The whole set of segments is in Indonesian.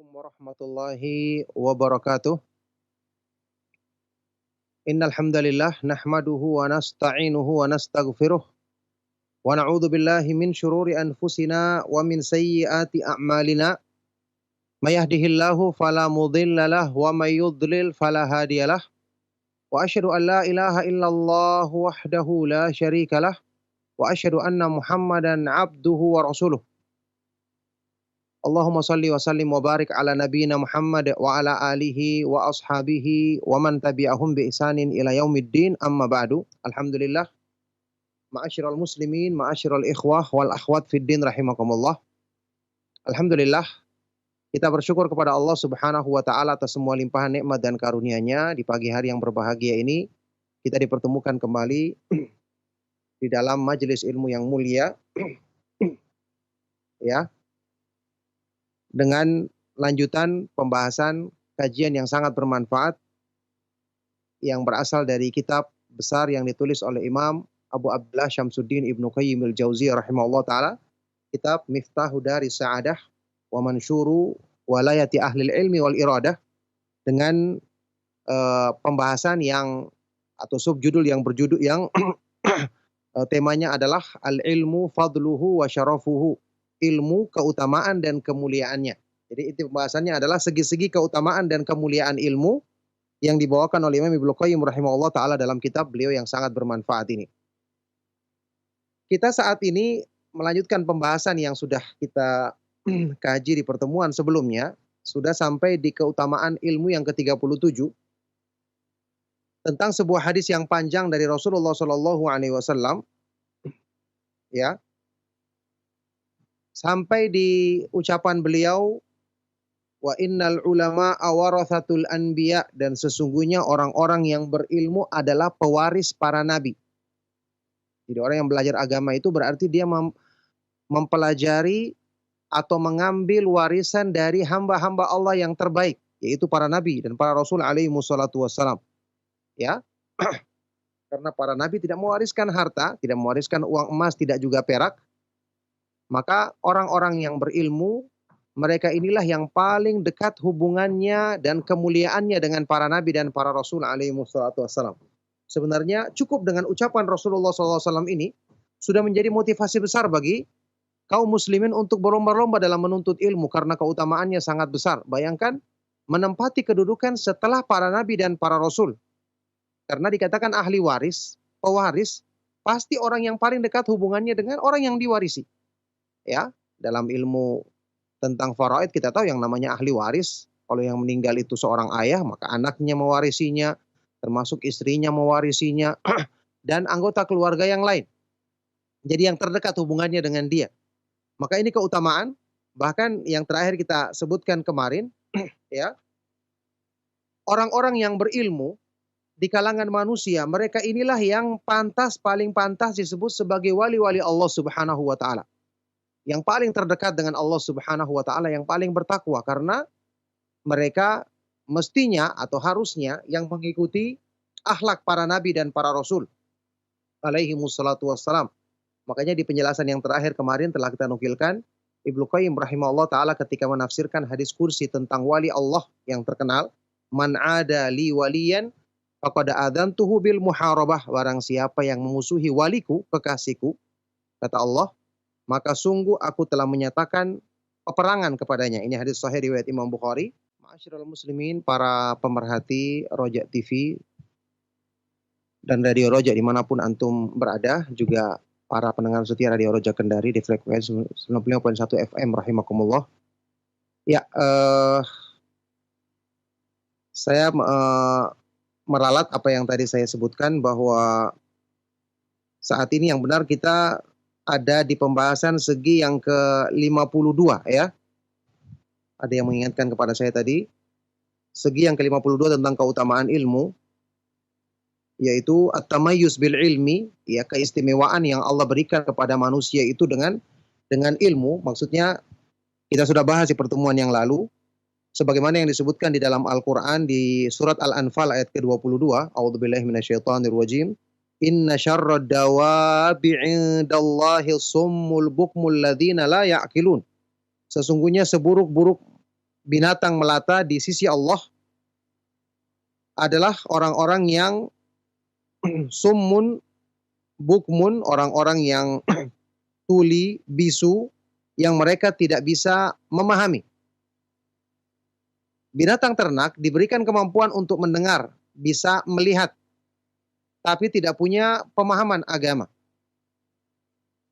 Assalamualaikum warahmatullahi wabarakatuh. Innal hamdalillah nahmaduhu wa nasta'inuhu wa nastaghfiruh wa na'udzu billahi min syururi anfusina wa min sayyiati a'malina. May yahdihillahu fala mudhillalah wa may yudlil fala hadiyalah. Wa asyhadu an la ilaha illallah wahdahu la syarikalah wa asyhadu anna Muhammadan abduhu wa rasuluh. Allahumma salli wa sallim wa barik ala nabiyyina Muhammad wa ala alihi wa ashabihi wa man tabi'ahum bi ihsanin ila yaumiddin amma ba'du. Alhamdulillah, ma'asyiral muslimin, ma'asyiral ikhwah wal akhwat fid din rahimakumullah. Alhamdulillah, kita bersyukur kepada Allah Subhanahu wa taala atas semua limpahan nikmat dan karunia-Nya. Di pagi hari yang berbahagia ini kita dipertemukan kembali di dalam majelis ilmu yang mulia ya, dengan lanjutan pembahasan kajian yang sangat bermanfaat yang berasal dari kitab besar yang ditulis oleh Imam Abu Abdullah Syamsuddin Ibnu Qayyim al-Jauziyah rahimahullah taala, kitab Miftahu Daris Sa'adah wa Mansyuru Walayati Ahlil Ilmi wal Iradah, dengan pembahasan yang atau subjudul yang berjudul yang temanya adalah al-ilmu fadluhu wa syarafuhu, ilmu, keutamaan dan kemuliaannya. Jadi itu pembahasannya adalah segi-segi keutamaan dan kemuliaan ilmu yang dibawakan oleh Imam Ibnu Qayyim rahimahullah taala dalam kitab beliau yang sangat bermanfaat ini. Kita saat ini melanjutkan pembahasan yang sudah kita kaji di pertemuan sebelumnya, sudah sampai di keutamaan ilmu yang ke-37 tentang sebuah hadis yang panjang dari Rasulullah Shallallahu alaihi wasallam ya. Sampai di ucapan beliau, wa innal ulama awarathatul anbiya, dan sesungguhnya orang-orang yang berilmu adalah pewaris para nabi. Jadi orang yang belajar agama itu berarti dia mempelajari atau mengambil warisan dari hamba-hamba Allah yang terbaik, yaitu para nabi dan para rasul alaihi wassalatu wassalam. Ya. Karena para nabi tidak mewariskan harta, tidak mewariskan uang emas, tidak juga perak. Maka orang-orang yang berilmu, mereka inilah yang paling dekat hubungannya dan kemuliaannya dengan para nabi dan para rasul alaihi wassalatu wassalam. Sebenarnya cukup dengan ucapan Rasulullah SAW ini sudah menjadi motivasi besar bagi kaum muslimin untuk berlomba-lomba dalam menuntut ilmu, karena keutamaannya sangat besar. Bayangkan menempati kedudukan setelah para nabi dan para rasul. Karena dikatakan ahli waris, pewaris, pasti orang yang paling dekat hubungannya dengan orang yang diwarisi. Ya, dalam ilmu tentang faraid kita tahu yang namanya ahli waris. Kalau yang meninggal itu seorang ayah, maka anaknya mewarisinya, termasuk istrinya mewarisinya, dan anggota keluarga yang lain. Jadi yang terdekat hubungannya dengan dia. Maka ini keutamaan. Bahkan yang terakhir kita sebutkan kemarin, ya, orang-orang yang berilmu di kalangan manusia, mereka inilah yang paling pantas disebut sebagai wali-wali Allah Subhanahu wa taala. Yang paling terdekat dengan Allah Subhanahu wa taala, yang paling bertakwa, karena mereka mestinya atau harusnya yang mengikuti akhlak para nabi dan para rasul alaihi wassalatu wassalam. Makanya di penjelasan yang terakhir kemarin telah kita nukilkan Ibnu Qayyim rahimahullah taala ketika menafsirkan hadis kursi tentang wali Allah yang terkenal, man ada li waliyan faqad adantuhu bil muharabah, barang siapa yang memusuhi waliku, kekasihku, kata Allah, maka sungguh aku telah menyatakan peperangan kepadanya. Ini hadis sahih riwayat Imam Bukhari. Ma'asyiral muslimin, para pemerhati Roja TV dan Radio Roja dimanapun antum berada, juga para pendengar setia Radio Roja Kendari di frekuensi 95.1 FM rahimakumullah. Ya, saya meralat apa yang tadi saya sebutkan, bahwa saat ini yang benar kita ada di pembahasan segi yang ke-52 ya. Ada yang mengingatkan kepada saya tadi, segi yang ke-52 tentang keutamaan ilmu, yaitu at-tamayyuz bil ilmi, ya, keistimewaan yang Allah berikan kepada manusia itu dengan ilmu. Maksudnya kita sudah bahas di pertemuan yang lalu, sebagaimana yang disebutkan di dalam Al-Qur'an di surat Al-Anfal ayat ke-22, a'udzubillahi minasyaitonir rajim. Inna syarrad dawabi 'indallahi summul bukmul ladzina la ya'qilun. Sesungguhnya seburuk-buruk binatang melata di sisi Allah adalah orang-orang yang summun, bukmun, orang-orang yang tuli, bisu, yang mereka tidak bisa memahami. Binatang ternak diberikan kemampuan untuk mendengar, bisa melihat, tapi tidak punya pemahaman agama.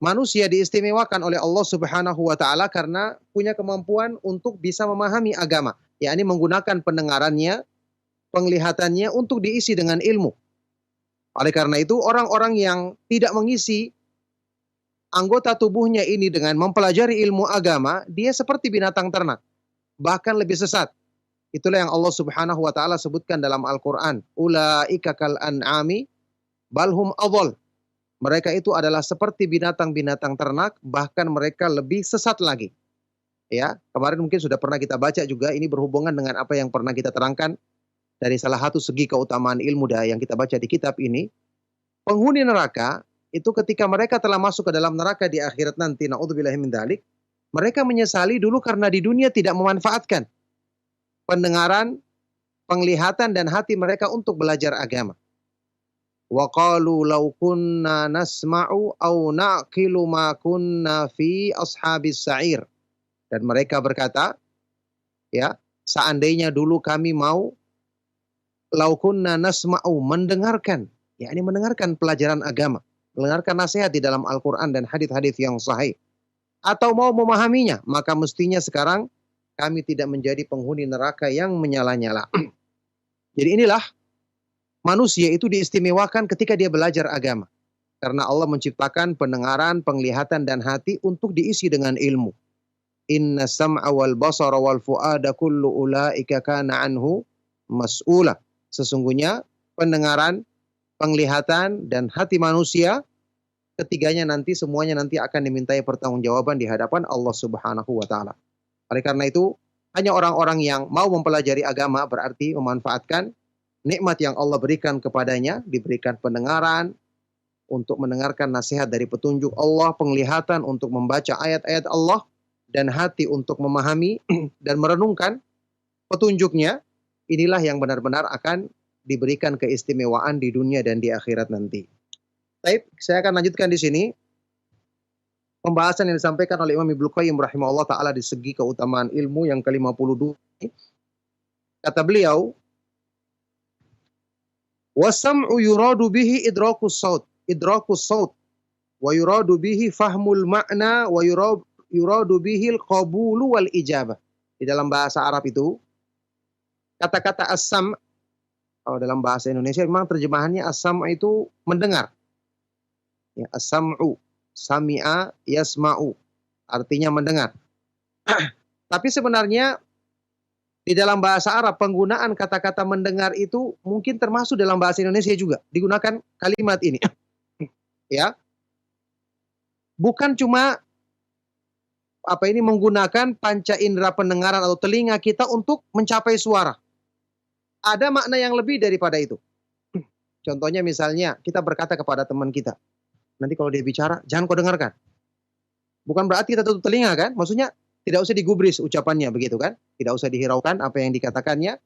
Manusia diistimewakan oleh Allah Subhanahu wa taala karena punya kemampuan untuk bisa memahami agama, yakni menggunakan pendengarannya, penglihatannya untuk diisi dengan ilmu. Oleh karena itu, orang-orang yang tidak mengisi anggota tubuhnya ini dengan mempelajari ilmu agama, dia seperti binatang ternak, bahkan lebih sesat. Itulah yang Allah Subhanahu wa taala sebutkan dalam Al-Qur'an, ulaika kal an'ami balhum adhal. Mereka itu adalah seperti binatang-binatang ternak, bahkan mereka lebih sesat lagi. Ya, kemarin mungkin sudah pernah kita baca juga, ini berhubungan dengan apa yang pernah kita terangkan dari salah satu segi keutamaan ilmu yang kita baca di kitab ini. Penghuni neraka itu ketika mereka telah masuk ke dalam neraka di akhirat nanti, naudzubillahi min dzalik, mereka menyesali dulu karena di dunia tidak memanfaatkan pendengaran, penglihatan dan hati mereka untuk belajar agama. Wa qalu law kunna nasma'u aw naqilu ma kunna fi ashabis sa'ir. Dan mereka berkata, ya, seandainya dulu kami mau law kunna nasma'u, mendengarkan, yakni mendengarkan pelajaran agama, mendengarkan nasihat di dalam Al-Qur'an dan hadis-hadis yang sahih, atau mau memahaminya, maka mestinya sekarang kami tidak menjadi penghuni neraka yang menyala-nyala. Jadi inilah manusia itu diistimewakan ketika dia belajar agama. Karena Allah menciptakan pendengaran, penglihatan, dan hati untuk diisi dengan ilmu. Inna sam'a wal basara wal fu'ada kullu ulaika kana anhu mas'ula. Sesungguhnya pendengaran, penglihatan, dan hati manusia, ketiganya nanti, semuanya nanti akan dimintai pertanggungjawaban di hadapan Allah Subhanahu wa ta'ala. Oleh karena itu, hanya orang-orang yang mau mempelajari agama berarti memanfaatkan nikmat yang Allah berikan kepadanya, diberikan pendengaran untuk mendengarkan nasihat dari petunjuk Allah, penglihatan untuk membaca ayat-ayat Allah, dan hati untuk memahami dan merenungkan petunjuknya. Inilah yang benar-benar akan diberikan keistimewaan di dunia dan di akhirat nanti. Baik, saya akan lanjutkan di sini pembahasan yang disampaikan oleh Imam Ibnu Qayyim rahimahullah taala di segi keutamaan ilmu yang ke-52. Kata beliau, wasam'u yuradu bihi idrakus saut wa yuradu bihi fahmul ma'na wa yuradu bihi al-qabulu wal ijabah. Di dalam bahasa Arab itu kata-kata as-sam', kalau dalam bahasa Indonesia memang terjemahannya as-sam' itu mendengar. Ya, as-sam'u, sami'a yasma'u, artinya mendengar. Tapi sebenarnya di dalam bahasa Arab penggunaan kata-kata mendengar itu mungkin termasuk dalam bahasa Indonesia juga digunakan kalimat ini. Ya. Bukan cuma menggunakan panca indera pendengaran atau telinga kita untuk mencapai suara. Ada makna yang lebih daripada itu. Contohnya misalnya kita berkata kepada teman kita, nanti kalau dia bicara jangan kau dengarkan. Bukan berarti kita tutup telinga kan? Maksudnya tidak usah digubris ucapannya begitu kan? Tidak usah dihiraukan apa yang dikatakannya.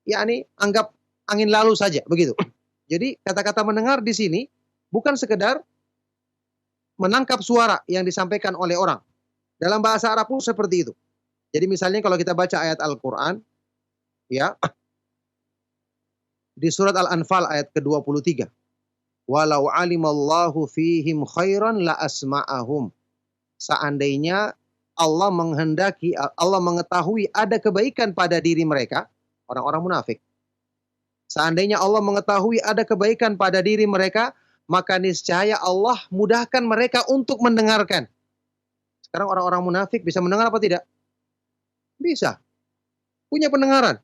Yakni anggap angin lalu saja begitu. Jadi kata-kata mendengar di sini bukan sekedar menangkap suara yang disampaikan oleh orang. Dalam bahasa Arab pun seperti itu. Jadi misalnya kalau kita baca ayat Al-Qur'an, ya, di surat Al-Anfal ayat ke-23. Walau alimallahu fihim khairan la asma'ahum. Seandainya Allah menghendaki, Allah mengetahui ada kebaikan pada diri mereka, orang-orang munafik. Seandainya Allah mengetahui ada kebaikan pada diri mereka, maka niscaya Allah mudahkan mereka untuk mendengarkan. Sekarang orang-orang munafik bisa mendengar apa tidak? Bisa. Punya pendengaran.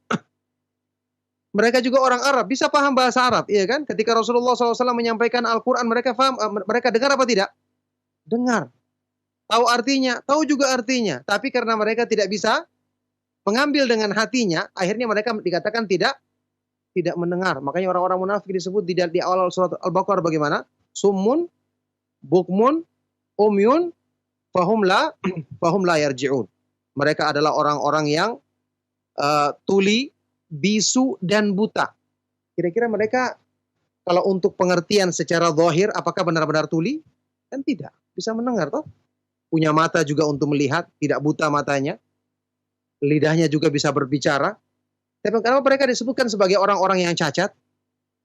Mereka juga orang Arab, bisa paham bahasa Arab, iya kan? Ketika Rasulullah SAW menyampaikan Al-Quran, mereka paham, mereka dengar apa tidak? Dengar. Tahu artinya, tahu juga artinya. Tapi karena mereka tidak bisa mengambil dengan hatinya, akhirnya mereka dikatakan tidak mendengar. Makanya orang-orang munafik disebut di awal surat Al-Baqarah bagaimana? Summun, bukmun, umyun, fahum la yarji'un. Mereka adalah orang-orang yang tuli, bisu, dan buta. Kira-kira mereka kalau untuk pengertian secara zahir, apakah benar-benar tuli? Kan tidak. Bisa mendengar toh. Punya mata juga untuk melihat, tidak buta matanya. Lidahnya juga bisa berbicara. Tapi kenapa mereka disebutkan sebagai orang-orang yang cacat?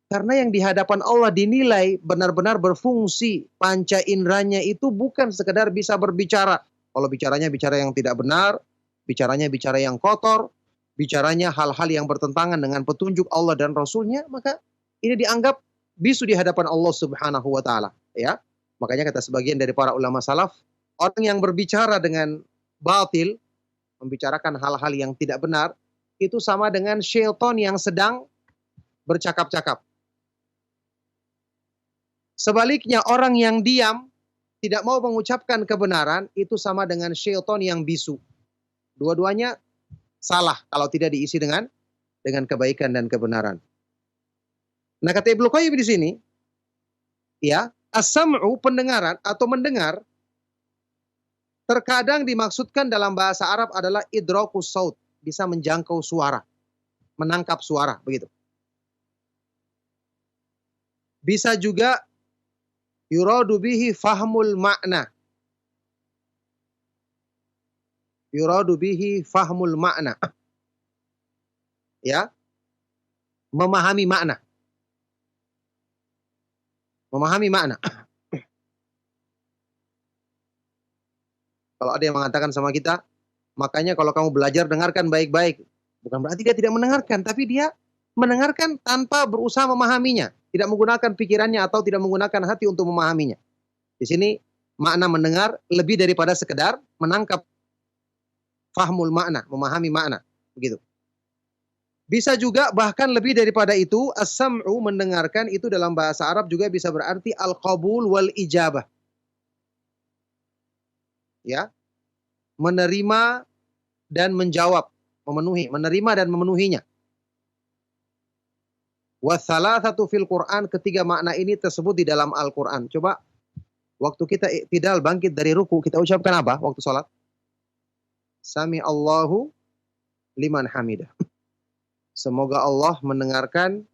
Karena yang di hadapan Allah dinilai benar-benar berfungsi. Panca inderanya itu bukan sekedar bisa berbicara. Kalau bicaranya bicara yang tidak benar, bicaranya bicara yang kotor, bicaranya hal-hal yang bertentangan dengan petunjuk Allah dan Rasulnya, maka ini dianggap bisu di hadapan Allah Subhanahu wa taala, ya. Makanya kata sebagian dari para ulama salaf, orang yang berbicara dengan batil, membicarakan hal-hal yang tidak benar, itu sama dengan syaitan yang sedang bercakap-cakap. Sebaliknya orang yang diam, tidak mau mengucapkan kebenaran, itu sama dengan syaitan yang bisu. Dua-duanya salah kalau tidak diisi dengan kebaikan dan kebenaran. Nah, kata Ibnu Qayyim di sini, ya, as-sam'u pendengaran atau mendengar terkadang dimaksudkan dalam bahasa Arab adalah idrakus saut, bisa menjangkau suara, menangkap suara, begitu. Bisa juga yuradu bihi fahmul makna. Yuradu bihi fahmul makna. Ya, memahami makna. Memahami makna. Kalau ada yang mengatakan sama kita, makanya kalau kamu belajar dengarkan baik-baik. Bukan berarti dia tidak mendengarkan, tapi dia mendengarkan tanpa berusaha memahaminya. Tidak menggunakan pikirannya atau tidak menggunakan hati untuk memahaminya. Di sini makna mendengar lebih daripada sekedar menangkap fahmul makna, memahami makna. Begitu. Bisa juga bahkan lebih daripada itu, as-sam'u mendengarkan itu dalam bahasa Arab juga bisa berarti al-qabul wal ijabah. Ya. Menerima dan menjawab, memenuhi, menerima dan memenuhinya. Wa thalathatu fil Qur'an, ketiga makna ini tersebut di dalam Al-Qur'an. Coba waktu kita iktidal bangkit dari ruku, kita ucapkan apa waktu salat? Sami Allahu liman hamidah. Semoga Allah mendengarkan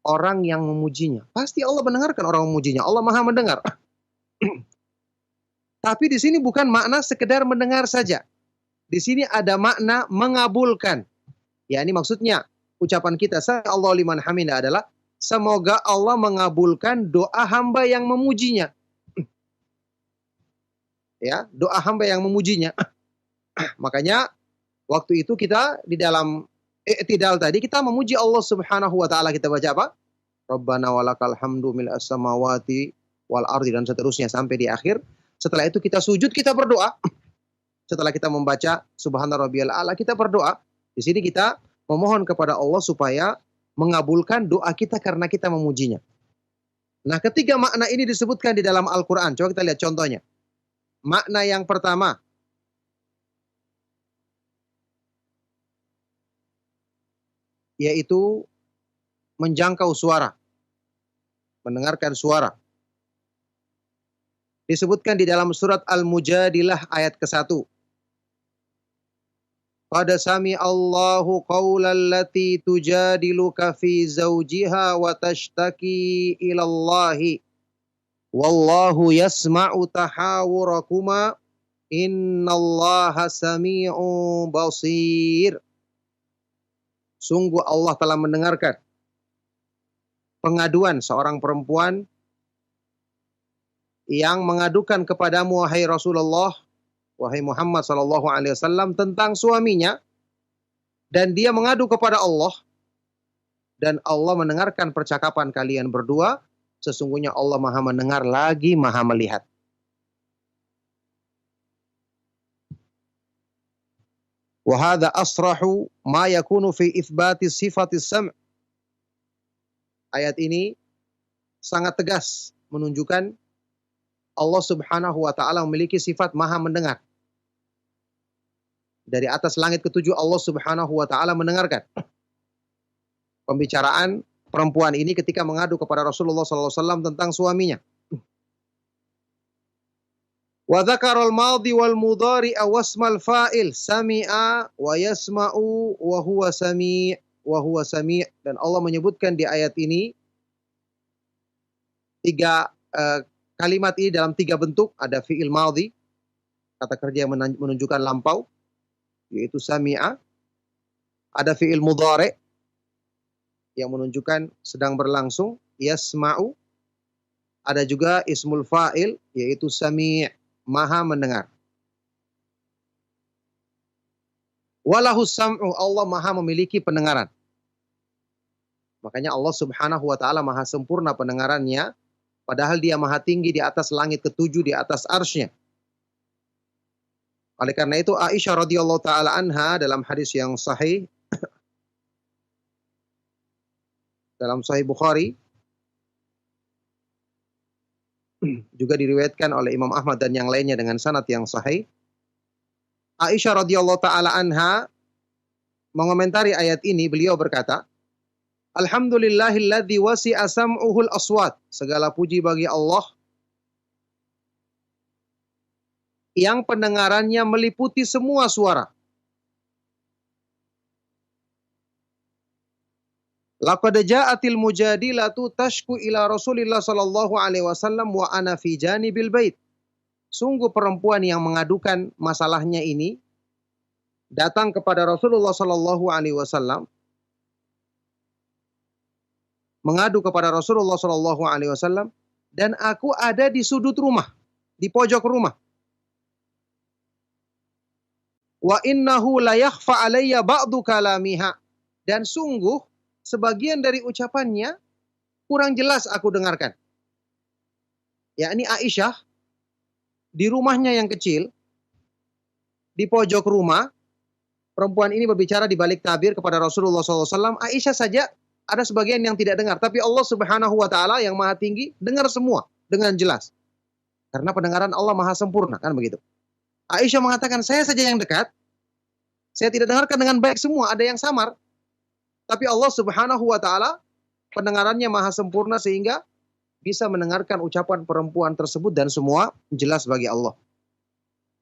orang yang memujinya. Pasti Allah mendengarkan orang memujinya. Allah Maha mendengar. Tapi di sini bukan makna sekedar mendengar saja. Di sini ada makna mengabulkan. Ya, ini maksudnya ucapan kita sami Allahu liman hamidah adalah semoga Allah mengabulkan doa hamba yang memujinya. Ya, doa hamba yang memujinya. Makanya waktu itu kita di dalam i'tidal tadi kita memuji Allah Subhanahu wa taala, kita baca apa? Rabbana walakal hamdu mil as-samawati wal ardi dan seterusnya sampai di akhir. Setelah itu kita sujud, kita berdoa. Setelah kita membaca subhana rabbiyal a'la, kita berdoa. Di sini kita memohon kepada Allah supaya mengabulkan doa kita karena kita memujinya. Nah, ketiga makna ini disebutkan di dalam Al-Qur'an. Coba kita lihat contohnya. Makna yang pertama, yaitu menjangkau suara, mendengarkan suara. Disebutkan di dalam surat Al-Mujadilah ayat ke-1. Qad sami Allahu qaulal lati tujadiluka fi zawjiha wa tashtaki ila Allahi wallahu yasma'u tahawurakuma innallaha sami'un basir. Sungguh Allah telah mendengarkan pengaduan seorang perempuan yang mengadukan kepadamu wahai Rasulullah, wahai Muhammad sallallahu alaihi wasallam tentang suaminya, dan dia mengadu kepada Allah, dan Allah mendengarkan percakapan kalian berdua. Sesungguhnya Allah Maha mendengar lagi Maha melihat. Wa hadza asrahu ma yakunu fi itsbati sifati sam'. Ayat ini sangat tegas menunjukkan Allah Subhanahu wa taala memiliki sifat Maha mendengar. Dari atas langit ketujuh Allah Subhanahu wa taala mendengarkan pembicaraan perempuan ini ketika mengadu kepada Rasulullah sallallahu alaihi wasallam tentang suaminya. Wa dzakarul madhi wal mudhari wasmal fa'il sami'a wa yasma'u wa huwa sami' wa huwa sami'. Dan Allah menyebutkan di ayat ini kalimat ini dalam 3 bentuk. Ada fi'il madhi, kata kerja yang menunjukkan lampau, yaitu sami'a. Ada fi'il mudhari yang menunjukkan sedang berlangsung, yasma'u. Ada juga ismul fa'il, yaitu sami', maha mendengar. Walahus sam'u, Allah maha memiliki pendengaran. Makanya Allah subhanahu wa ta'ala maha sempurna pendengarannya, padahal dia maha tinggi di atas langit ke-7, di atas arsy-Nya. Oleh karena itu Aisyah radhiyallahu ta'ala anha dalam hadis yang sahih, dalam Sahih Bukhari, juga diriwayatkan oleh Imam Ahmad dan yang lainnya dengan sanad yang sahih. Aisyah radhiyallahu ta'ala anha mengomentari ayat ini, beliau berkata, Alhamdulillahilladzi wasi'a sam'uhul aswat. Segala puji bagi Allah yang pendengarannya meliputi semua suara. Laqad ja'atil mujadilatu tashku ila Rasulillah sallallahu alaihi wasallam wa ana fi janibil bait. Sungguh perempuan yang mengadukan masalahnya ini datang kepada Rasulullah sallallahu alaihi wasallam, mengadu kepada Rasulullah sallallahu alaihi wasallam, dan aku ada di sudut rumah, di pojok rumah. Wa innahu la yakhfa alayya ba'du kalamiha. Dan sungguh sebagian dari ucapannya kurang jelas aku dengarkan. Yakni Aisyah di rumahnya yang kecil, di pojok rumah, perempuan ini berbicara di balik tabir kepada Rasulullah SAW. Aisyah saja ada sebagian yang tidak dengar, tapi Allah Subhanahu wa Ta'ala yang Maha Tinggi dengar semua dengan jelas, karena pendengaran Allah maha sempurna, kan begitu. Aisyah mengatakan, saya saja yang dekat, saya tidak dengarkan dengan baik semua, ada yang samar. Tapi Allah Subhanahu wa Ta'ala pendengarannya maha sempurna sehingga bisa mendengarkan ucapan perempuan tersebut dan semua jelas bagi Allah.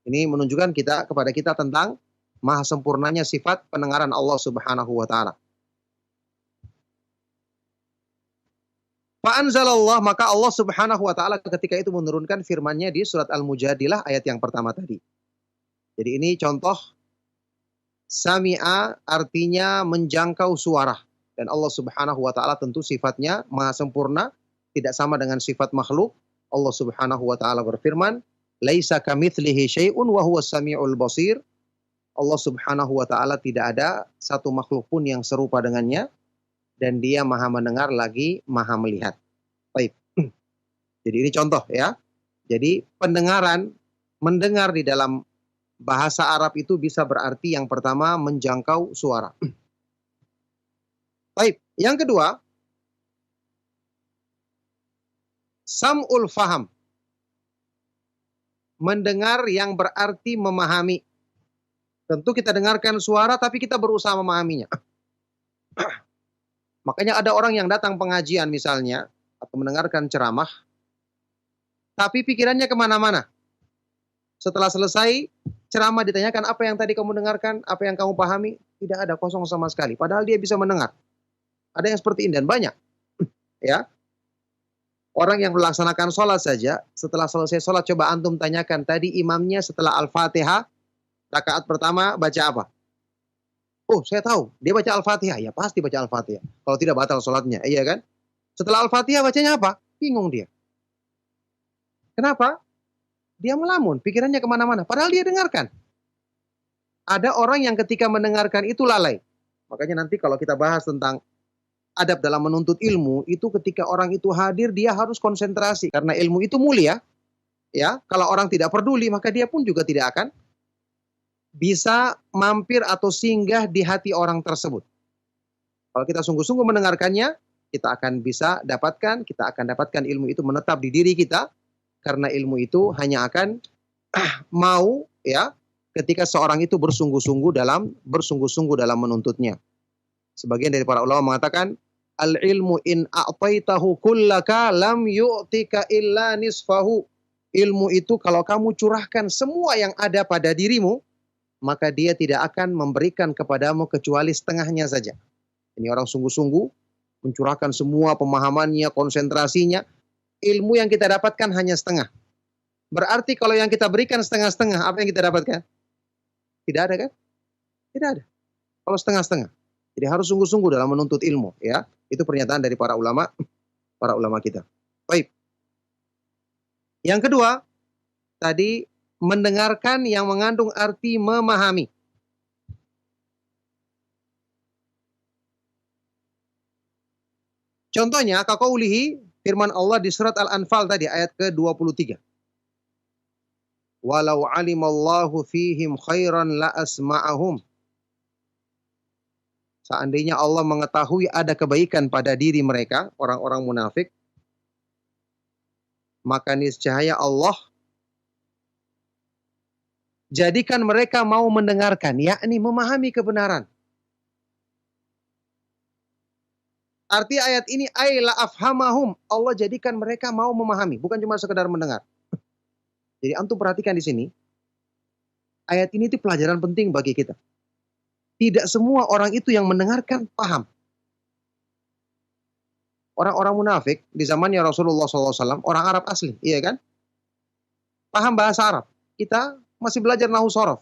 Ini menunjukkan kepada kita tentang maha sempurnanya sifat pendengaran Allah Subhanahu wa Ta'ala. Fa'anzalallah, maka Allah Subhanahu wa Ta'ala ketika itu menurunkan firman-Nya di surat Al-Mujadilah ayat yang pertama tadi. Jadi ini contoh sami'a artinya menjangkau suara. Dan Allah Subhanahu wa Ta'ala tentu sifatnya maha sempurna, tidak sama dengan sifat makhluk. Allah Subhanahu wa Ta'ala berfirman, laisa kamitslihi syai'un wa huwas samiul basir. Allah Subhanahu wa Ta'ala tidak ada satu makhluk pun yang serupa dengannya, dan dia maha mendengar lagi maha melihat. Baik. Jadi ini contoh ya. Jadi pendengaran, mendengar di dalam bahasa Arab itu bisa berarti yang pertama menjangkau suara. Baik, yang kedua, sam'ul faham. Mendengar yang berarti memahami. Tentu kita dengarkan suara tapi kita berusaha memahaminya. Makanya ada orang yang datang pengajian misalnya, atau mendengarkan ceramah, tapi pikirannya kemana-mana. Setelah selesai ceramah ditanyakan, apa yang tadi kamu dengarkan, apa yang kamu pahami? Tidak ada, kosong sama sekali. Padahal dia bisa mendengar. Ada yang seperti ini dan banyak. Ya, orang yang melaksanakan sholat saja, setelah selesai sholat, coba antum tanyakan, tadi imamnya setelah Al-Fatihah, rakaat pertama baca apa? Oh, saya tahu, dia baca Al-Fatihah. Ya pasti baca Al-Fatihah. Kalau tidak batal sholatnya, iya kan? Setelah Al-Fatihah bacanya apa? Bingung dia. Kenapa? Dia melamun, pikirannya kemana-mana. Padahal dia dengarkan. Ada orang yang ketika mendengarkan itu lalai. Makanya nanti kalau kita bahas tentang adab dalam menuntut ilmu, itu ketika orang itu hadir, dia harus konsentrasi. Karena ilmu itu mulia. Ya, kalau orang tidak peduli, maka dia pun juga tidak akan bisa mampir atau singgah di hati orang tersebut. Kalau kita sungguh-sungguh mendengarkannya, kita akan bisa dapatkan, kita akan dapatkan ilmu itu menetap di diri kita. Karena ilmu itu hanya akan mau ya ketika seorang itu bersungguh-sungguh dalam menuntutnya. Sebagian dari para ulama mengatakan, al ilmu in a'taitahu kullaka lam yu'tika illa nisfahu. Ilmu itu kalau kamu curahkan semua yang ada pada dirimu, maka dia tidak akan memberikan kepadamu kecuali setengahnya saja. Ini orang sungguh-sungguh mencurahkan semua pemahamannya, konsentrasinya. Ilmu yang kita dapatkan hanya setengah. Berarti kalau yang kita berikan setengah-setengah, apa yang kita dapatkan? Tidak ada kan? Tidak ada. Kalau setengah-setengah. Jadi harus sungguh-sungguh dalam menuntut ilmu, ya. Itu pernyataan dari para ulama kita. Baik. Yang kedua, tadi mendengarkan yang mengandung arti memahami. Contohnya, kaqaulihi, firman Allah di surat Al-Anfal tadi, ayat ke-23. Walau alimallahu fihim khairan la asma'ahum. Seandainya Allah mengetahui ada kebaikan pada diri mereka, orang-orang munafik, maka niscaya Allah jadikan mereka mau mendengarkan, yakni memahami kebenaran. Arti ayat ini, la afhamahum, Allah jadikan mereka mau memahami, bukan cuma sekedar mendengar. Jadi antum perhatikan di sini, ayat ini itu pelajaran penting bagi kita. Tidak semua orang itu yang mendengarkan paham. Orang-orang munafik di zamannya Rasulullah SAW, orang Arab asli, iya kan? Paham bahasa Arab. Kita masih belajar nahwu shorof.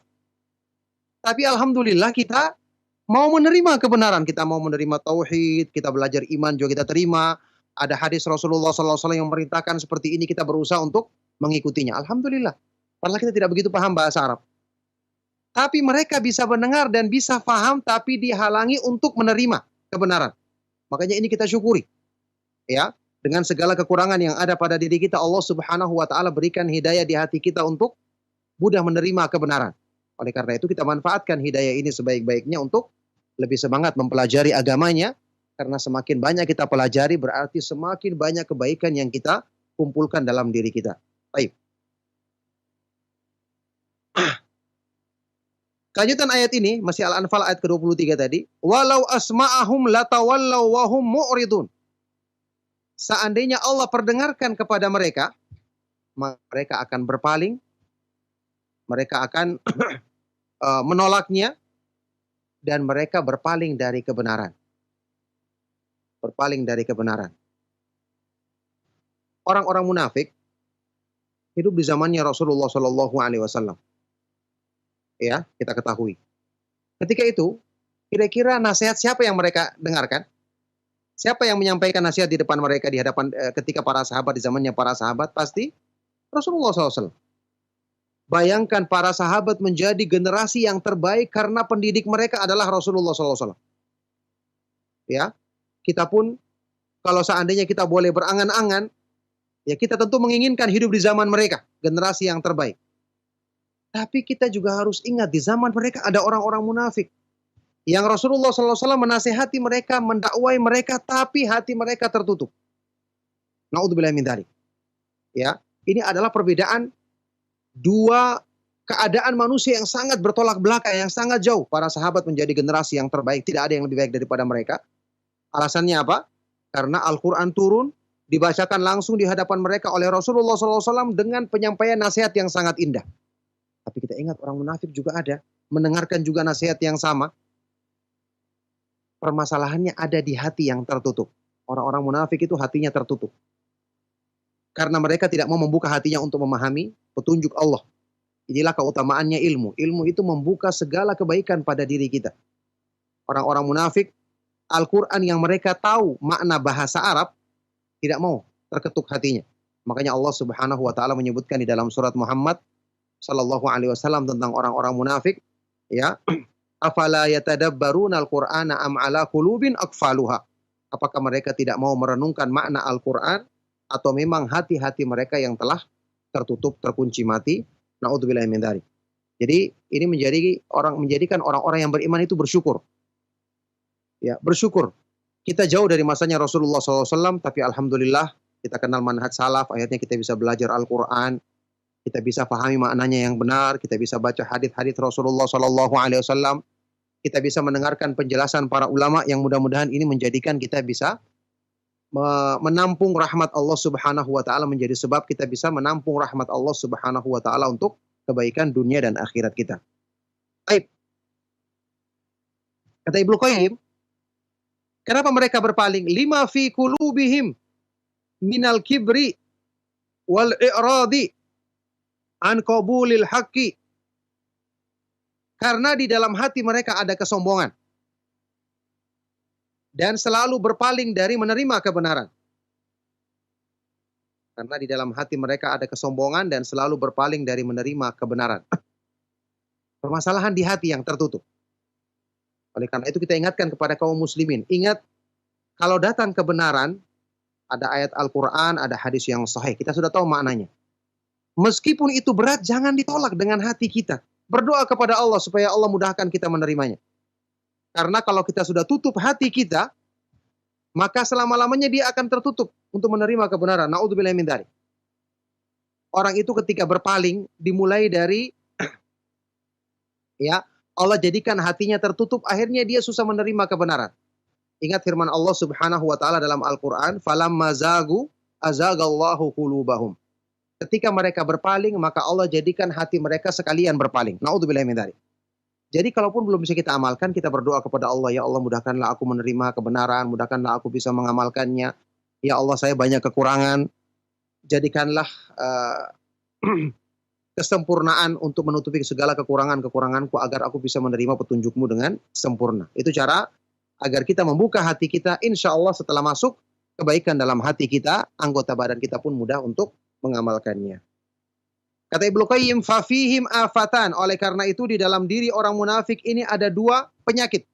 Tapi alhamdulillah kita mau menerima kebenaran. Kita mau menerima tauhid, kita belajar iman juga kita terima. Ada hadis Rasulullah SAW yang memerintahkan seperti ini, kita berusaha untuk mengikutinya. Alhamdulillah. Padahal kita tidak begitu paham bahasa Arab. Tapi mereka bisa mendengar dan bisa paham, tapi dihalangi untuk menerima kebenaran. Makanya ini kita syukuri. Ya, dengan segala kekurangan yang ada pada diri kita, Allah Subhanahu wa taala berikan hidayah di hati kita untuk mudah menerima kebenaran. Oleh karena itu kita manfaatkan hidayah ini sebaik-baiknya untuk lebih semangat mempelajari agamanya, karena semakin banyak kita pelajari berarti semakin banyak kebaikan yang kita kumpulkan dalam diri kita. Baik. Kelanjutan ayat ini masih Al-Anfal ayat ke-23 tadi, walau asma'ahum latawallaw wa hum mu'ridun. Seandainya Allah perdengarkan kepada mereka, mereka akan berpaling, mereka akan menolaknya, dan mereka berpaling dari kebenaran. Berpaling dari kebenaran. Orang-orang munafik hidup di zamannya Rasulullah SAW. Ya, kita ketahui. Ketika itu, kira-kira nasihat siapa yang mereka dengarkan? Siapa yang menyampaikan nasihat di depan mereka di hadapan ketika para sahabat di zamannya para sahabat? Pasti Rasulullah SAW. Bayangkan para sahabat menjadi generasi yang terbaik karena pendidik mereka adalah Rasulullah SAW. Ya, kita pun kalau seandainya kita boleh berangan-angan, ya kita tentu menginginkan hidup di zaman mereka, generasi yang terbaik. Tapi kita juga harus ingat di zaman mereka ada orang-orang munafik. Yang Rasulullah SAW menasihati mereka, mendakwai mereka, tapi hati mereka tertutup. Na'udzubillah min dzalik. Ya, ini adalah perbedaan dua keadaan manusia yang sangat bertolak belakang, yang sangat jauh. Para sahabat menjadi generasi yang terbaik, tidak ada yang lebih baik daripada mereka. Alasannya apa? Karena Al-Quran turun, dibacakan langsung di hadapan mereka oleh Rasulullah SAW dengan penyampaian nasihat yang sangat indah. Tapi kita ingat orang munafik juga ada, mendengarkan juga nasihat yang sama. Permasalahannya ada di hati yang tertutup. Orang-orang munafik itu hatinya tertutup. Karena mereka tidak mau membuka hatinya untuk memahami petunjuk Allah. Inilah keutamaannya ilmu. Ilmu itu membuka segala kebaikan pada diri kita. Orang-orang munafik, Al-Quran yang mereka tahu makna bahasa Arab, tidak mau terketuk hatinya. Makanya Allah Subhanahu wa taala menyebutkan di dalam surat Muhammad sallallahu alaihi wasallam tentang orang-orang munafik, ya. Afala yatadabbaruna al-Qur'ana am ala qulubin aqfaluha. Apakah mereka tidak mau merenungkan makna Al-Qur'an atau memang hati-hati mereka yang telah tertutup, terkunci mati? Na'udzubillahi min dzalik. Jadi ini menjadikan orang-orang yang beriman itu bersyukur. Ya, bersyukur. Kita jauh dari masanya Rasulullah SAW, tapi alhamdulillah kita kenal manhaj salaf, akhirnya kita bisa belajar Al-Qur'an, kita bisa pahami maknanya yang benar, kita bisa baca hadis-hadis Rasulullah SAW, kita bisa mendengarkan penjelasan para ulama yang mudah-mudahan ini menjadikan kita bisa menampung rahmat Allah Subhanahu wa taala, menjadi sebab kita bisa menampung rahmat Allah Subhanahu wa taala untuk kebaikan dunia dan akhirat kita. Baik. Kata Ibnu Qayyim, kenapa mereka berpaling? Lima fi qulubihim minal kibri wal i'radi an qabulil haqqi. Karena di dalam hati mereka ada kesombongan dan selalu berpaling dari menerima kebenaran. Karena di dalam hati mereka ada kesombongan dan selalu berpaling dari menerima kebenaran. Permasalahan di hati yang tertutup. Oleh karena itu kita ingatkan kepada kaum muslimin. Ingat, kalau datang kebenaran, ada ayat Al-Quran, ada hadis yang sahih. Kita sudah tahu maknanya. Meskipun itu berat, jangan ditolak dengan hati kita. Berdoa kepada Allah supaya Allah mudahkan kita menerimanya. Karena kalau kita sudah tutup hati kita, maka selama-lamanya dia akan tertutup untuk menerima kebenaran. Na'udzubillah min dzalik. Orang itu ketika berpaling, dimulai dari ya, Allah jadikan hatinya tertutup, akhirnya dia susah menerima kebenaran. Ingat firman Allah Subhanahu wa taala dalam Al-Qur'an, "Falamma zagu azagallahu qulubahum." Ketika mereka berpaling, maka Allah jadikan hati mereka sekalian berpaling. Na'udzubillah min dzalik. Jadi kalaupun belum bisa kita amalkan, kita berdoa kepada Allah, ya Allah mudahkanlah aku menerima kebenaran, mudahkanlah aku bisa mengamalkannya. Ya Allah, saya banyak kekurangan, jadikanlah kesempurnaan untuk menutupi segala kekurangan-kekuranganku agar aku bisa menerima petunjukmu dengan sempurna. Itu cara agar kita membuka hati kita, insya Allah setelah masuk kebaikan dalam hati kita, anggota badan kita pun mudah untuk mengamalkannya. Kata Ibnu Qayyim, fafihim afatan. Oleh karena itu di dalam diri orang munafik ini ada dua penyakit.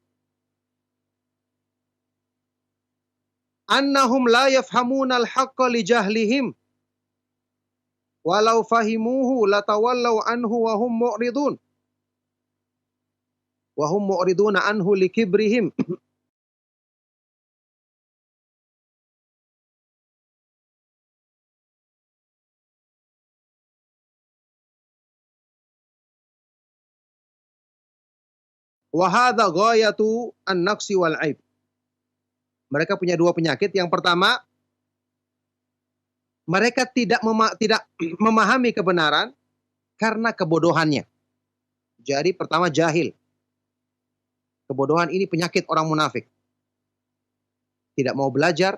Annahum la yafhamunal haqqa li jahlihim. Walau fahimuhu latawallaw anhu wa hum mu'ridun. Wa hum mu'riduna anhu li kibrihim. Wa hadza ghayatu an-naqsi wal 'aib. Mereka punya dua penyakit. Yang pertama, mereka tidak memahami kebenaran karena kebodohannya. Jadi pertama jahil. Kebodohan ini penyakit orang munafik. Tidak mau belajar,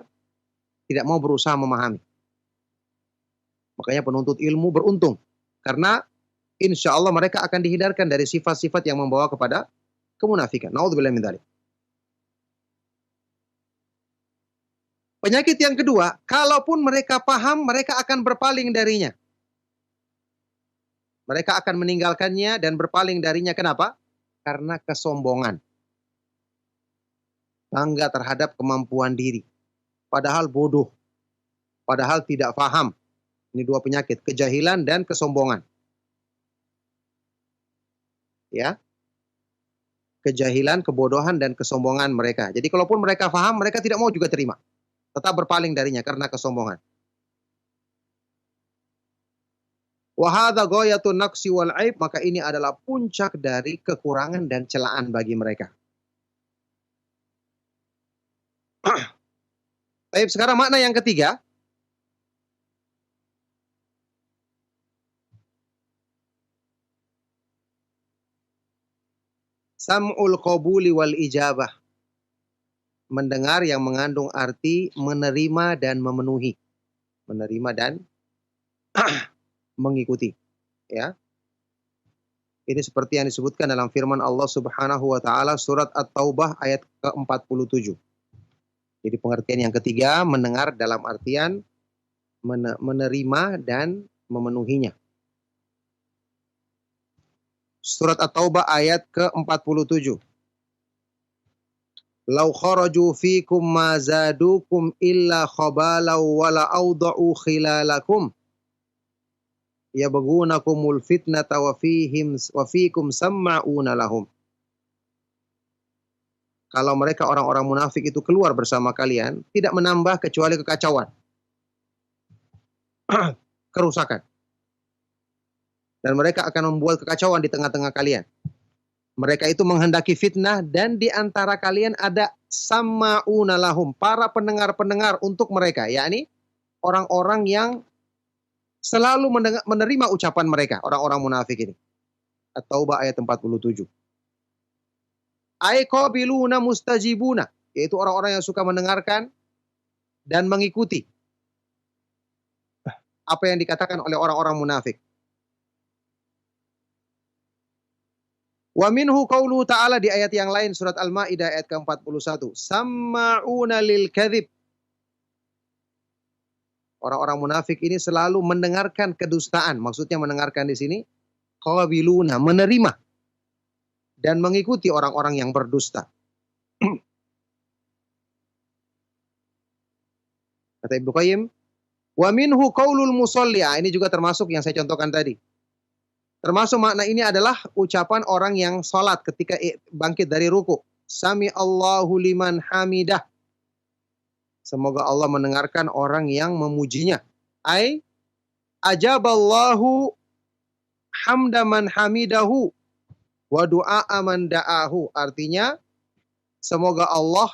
tidak mau berusaha memahami. Makanya penuntut ilmu beruntung. Karena insya Allah mereka akan dihindarkan dari sifat-sifat yang membawa kepada kemunafikan. Na'udzubillah min dzalik. Penyakit yang kedua, kalaupun mereka paham, mereka akan berpaling darinya. Mereka akan meninggalkannya dan berpaling darinya. Kenapa? Karena kesombongan. Bangga terhadap kemampuan diri. Padahal bodoh. Padahal tidak paham. Ini dua penyakit, kejahilan dan kesombongan. Ya. Kejahilan, kebodohan, dan kesombongan mereka. Jadi kalaupun mereka paham, mereka tidak mau juga terima. Tetap berpaling darinya karena kesombongan. Wa hadza ghayatun naqsi wal 'aib, maka ini adalah puncak dari kekurangan dan celaan bagi mereka. Baik, sekarang makna yang ketiga. Sam'ul qabuli wal ijabah. Mendengar yang mengandung arti menerima dan memenuhi. Menerima dan mengikuti. Ya. Ini seperti yang disebutkan dalam firman Allah Subhanahu wa taala surat At-Taubah ayat ke-47. Jadi pengertian yang ketiga, mendengar dalam artian menerima dan memenuhinya. Surat At-Taubah ayat ke-47. Lau kharaju fikum ma zadukum illa khabalau wala awda'u khilalakum yabghunakumul fitnata wa fikum samma'una lahum. Kalau mereka orang-orang munafik itu keluar bersama kalian, tidak menambah kecuali kekacauan. Kerusakan. Dan mereka akan membuat kekacauan di tengah-tengah kalian. Mereka itu menghendaki fitnah dan di antara kalian ada sama'una lahum, para pendengar-pendengar untuk mereka, yakni orang-orang yang selalu menerima ucapan mereka, orang-orang munafik ini. At-Taubah ayat 47. Ay qabiluna mustajibuna, yaitu orang-orang yang suka mendengarkan dan mengikuti apa yang dikatakan oleh orang-orang munafik. Wa minhu qauluhu ta'ala di ayat yang lain surat Al-Maidah ayat ke-41. Samma'una lil kadzib. Orang-orang munafik ini selalu mendengarkan kedustaan. Maksudnya mendengarkan di sini qabiluna, menerima dan mengikuti orang-orang yang berdusta. Kata Ibnu Qayyim, wa minhu qaulul musalli. Ini juga termasuk yang saya contohkan tadi. Termasuk makna ini adalah ucapan orang yang sholat ketika bangkit dari ruku. Sami Allahu liman hamidah. Semoga Allah mendengarkan orang yang memujinya. Ai ajaballahu hamda man hamidahu wa du'a man da'ahu. Artinya semoga Allah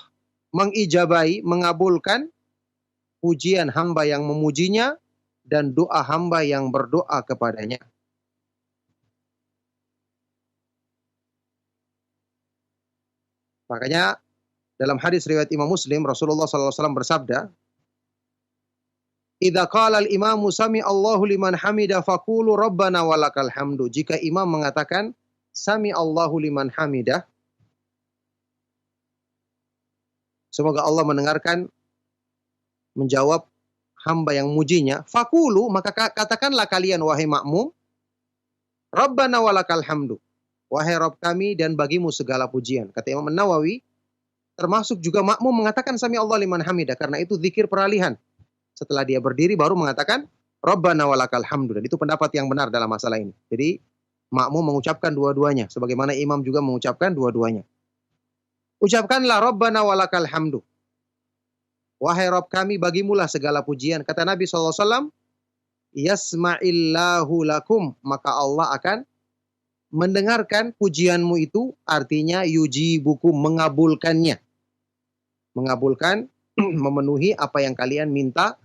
mengijabai, mengabulkan pujian hamba yang memujinya dan doa hamba yang berdoa kepadanya. Makanya dalam hadis riwayat Imam Muslim, Rasulullah SAW bersabda, "Idza qala al-imamu sami Allahu liman hamida faqulu rabbana walakal hamdu." Jika imam mengatakan sami Allahu liman hamidah, semoga Allah mendengarkan, menjawab hamba yang mujinya, faqulu, maka katakanlah kalian wahai makmum, rabbana walakal hamdu. Wahai Rabb kami dan bagimu segala pujian. Kata Imam Nawawi, termasuk juga makmum mengatakan sami Allah liman hamidah. Karena itu zikir peralihan. Setelah dia berdiri baru mengatakan Rabbana walakal hamdu. Dan itu pendapat yang benar dalam masalah ini. Jadi makmum mengucapkan dua-duanya. Sebagaimana imam juga mengucapkan dua-duanya. Ucapkanlah Rabbana walakal hamdu. Wahai Rabb kami bagimulah segala pujian. Kata Nabi SAW, Yasma'illahu lakum. Maka Allah akan mendengarkan pujianmu itu, artinya yujibukum, mengabulkannya. Mengabulkan, memenuhi apa yang kalian minta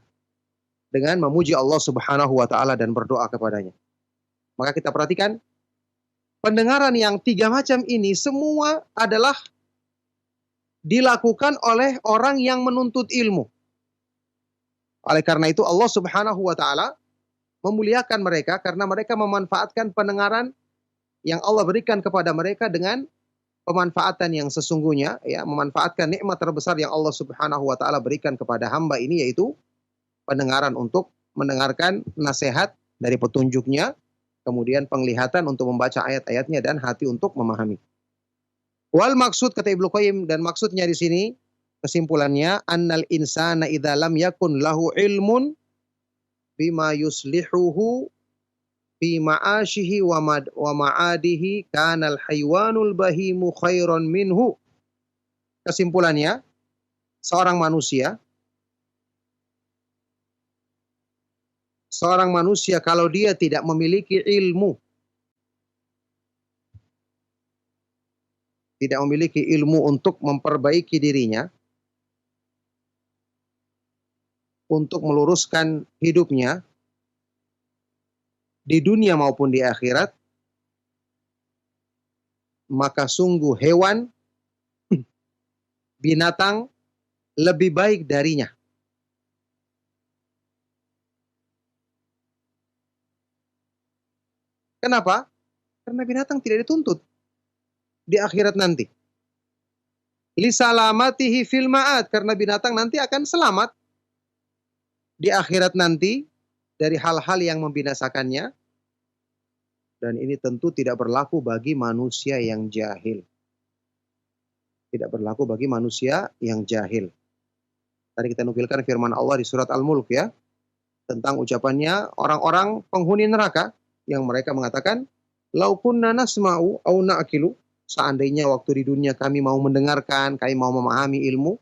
dengan memuji Allah Subhanahu wa taala dan berdoa kepadanya. Maka kita perhatikan pendengaran yang tiga macam ini semua adalah dilakukan oleh orang yang menuntut ilmu. Oleh karena itu Allah Subhanahu wa taala memuliakan mereka karena mereka memanfaatkan pendengaran yang Allah berikan kepada mereka dengan pemanfaatan yang sesungguhnya, ya, memanfaatkan nikmat terbesar yang Allah Subhanahu wa taala berikan kepada hamba ini, yaitu pendengaran untuk mendengarkan nasihat dari petunjuknya, kemudian penglihatan untuk membaca ayat-ayatnya dan hati untuk memahami. Wal maksud, kata Ibnu Qayyim, dan maksudnya di sini kesimpulannya annal insana idza lam yakun lahu ilmun bima yuslihuhu fi ma'ashihi wa ma'adihi kanal haywanul bahimu khairan minhu. Kesimpulannya, seorang manusia kalau dia tidak memiliki ilmu, tidak memiliki ilmu untuk memperbaiki dirinya, untuk meluruskan hidupnya di dunia maupun di akhirat, maka sungguh hewan, binatang lebih baik darinya. Kenapa? Karena binatang tidak dituntut di akhirat nanti. Lisalamatihi fil ma'ad, karena binatang nanti akan selamat di akhirat nanti dari hal-hal yang membinasakannya. Dan ini tentu tidak berlaku bagi manusia yang jahil. Tidak berlaku bagi manusia yang jahil. Tadi kita nukilkan firman Allah di surat Al-Mulk, ya, tentang ucapannya orang-orang penghuni neraka yang mereka mengatakan, "Lau kunna nasma'u au na'qilu." Seandainya waktu di dunia kami mau mendengarkan, kami mau memahami ilmu.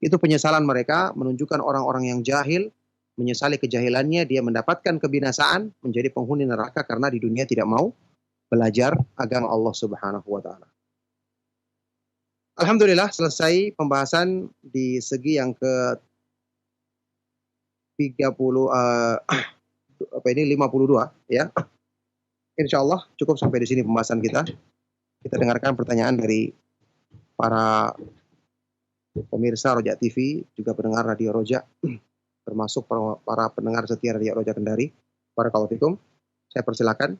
Itu penyesalan mereka, menunjukkan orang-orang yang jahil, menyesali kejahilannya, dia mendapatkan kebinasaan, menjadi penghuni neraka karena di dunia tidak mau belajar agama Allah Subhanahu wa taala. Alhamdulillah selesai pembahasan di segi yang ke 52 ya. Insyaallah cukup sampai di sini pembahasan kita. Kita dengarkan pertanyaan dari para pemirsa Roja TV, juga pendengar Radio Roja, termasuk para pendengar setia Radio Roja Kendari. Barakallahu fikum. Saya persilakan.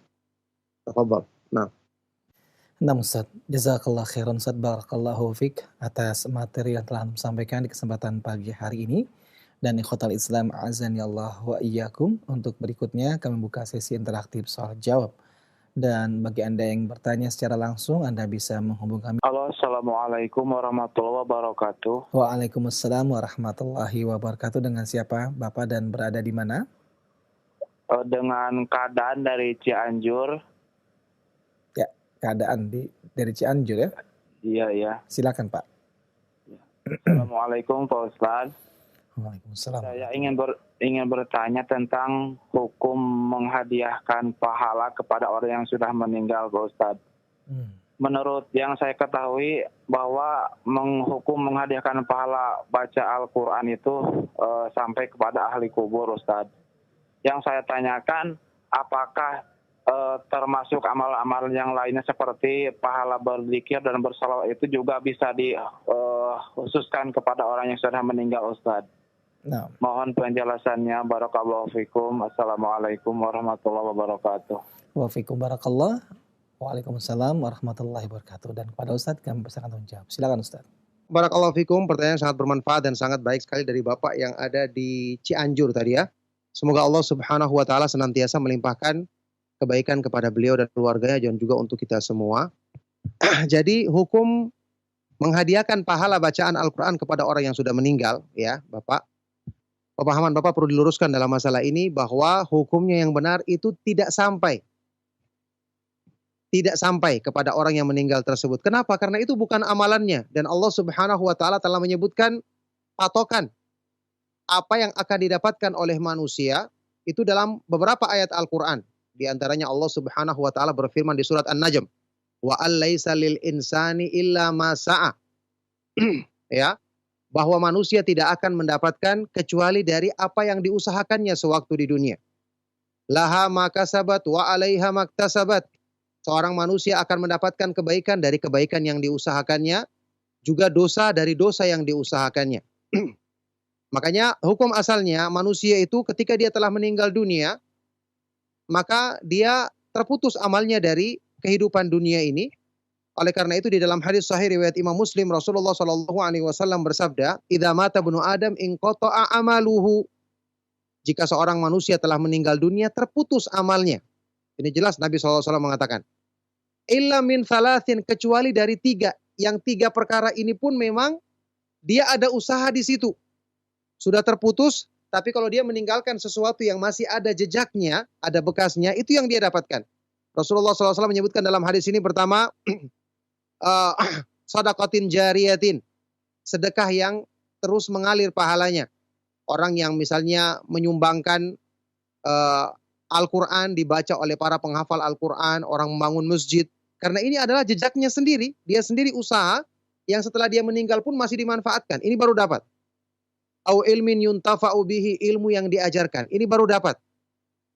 Tafadhol. Nah, Ustaz, jazakallah khairan Ustaz, barakallahu fik atas materi yang telah disampaikan di kesempatan pagi hari ini. Dan ikhwatal Islam azani Allah wa iyyakum, untuk berikutnya kami buka sesi interaktif soal jawab. Dan bagi Anda yang bertanya secara langsung, Anda bisa menghubungi kami. Halo, assalamualaikum warahmatullahi wabarakatuh. Waalaikumsalam warahmatullahi wabarakatuh. Dengan siapa Bapak dan berada di mana? Dengan keadaan dari Cianjur. Ya, keadaan dari Cianjur ya? Iya. Silakan Pak. Assalamualaikum Pak Ustadz. Waalaikumsalam. Saya ingin bertanya tentang hukum menghadiahkan pahala kepada orang yang sudah meninggal Pak Ustadz. Menurut yang saya ketahui bahwa hukum menghadiahkan pahala baca Al-Quran itu sampai kepada ahli kubur Ustadz. Yang saya tanyakan, apakah termasuk amal-amal yang lainnya seperti pahala berzikir dan bersalawat itu juga bisa dikhususkan kepada orang yang sudah meninggal Ustadz? Nah. Mohon penjelasannya. Barakallahu fikum. Assalamualaikum warahmatullahi wabarakatuh. Wa fikum barakallah. Waalaikumsalam warahmatullahi wabarakatuh. Dan kepada Ustadz kami persilakan menjawab. Silakan Ustadz. Barakallahu fikum, pertanyaan sangat bermanfaat dan sangat baik sekali dari Bapak yang ada di Cianjur tadi ya. Semoga Allah Subhanahu wa taala senantiasa melimpahkan kebaikan kepada beliau dan keluarganya dan juga untuk kita semua. Jadi hukum menghadiahkan pahala bacaan Al-Qur'an kepada orang yang sudah meninggal ya, Bapak. Pemahaman Bapak perlu diluruskan dalam masalah ini bahwa hukumnya yang benar itu tidak sampai kepada orang yang meninggal tersebut. Kenapa? Karena itu bukan amalannya dan Allah Subhanahu wa taala telah menyebutkan patokan apa yang akan didapatkan oleh manusia itu dalam beberapa ayat Al-Qur'an. Di antaranya Allah Subhanahu wa taala berfirman di surat An-Najm, "Wa allaisa lil insani illa ma sa'a." Ya, bahwa manusia tidak akan mendapatkan kecuali dari apa yang diusahakannya sewaktu di dunia. Laha ma kasabat wa 'alaiha maktasabat. Seorang manusia akan mendapatkan kebaikan dari kebaikan yang diusahakannya, juga dosa dari dosa yang diusahakannya. Makanya hukum asalnya manusia itu ketika dia telah meninggal dunia, maka dia terputus amalnya dari kehidupan dunia ini. Oleh karena itu di dalam hadis sahih riwayat Imam Muslim, Rasulullah SAW bersabda, "Idza mata ibnu Adam inqata'a amaluhu." Jika seorang manusia telah meninggal dunia, terputus amalnya. Ini jelas Nabi SAW mengatakan, "Illa min thalathin," kecuali dari 3. Yang 3 perkara ini pun memang dia ada usaha di situ. Sudah terputus, tapi kalau dia meninggalkan sesuatu yang masih ada jejaknya, ada bekasnya, itu yang dia dapatkan. Rasulullah SAW menyebutkan dalam hadis ini pertama, sadaqatin jariyatin, sedekah yang terus mengalir pahalanya. Orang yang misalnya menyumbangkan Al-Quran dibaca oleh para penghafal Al-Quran, orang membangun masjid. Karena ini adalah jejaknya sendiri, dia sendiri usaha yang setelah dia meninggal pun masih dimanfaatkan. Ini baru dapat. Au ilmin yuntafa'u bihi, ilmu yang diajarkan. Ini baru dapat.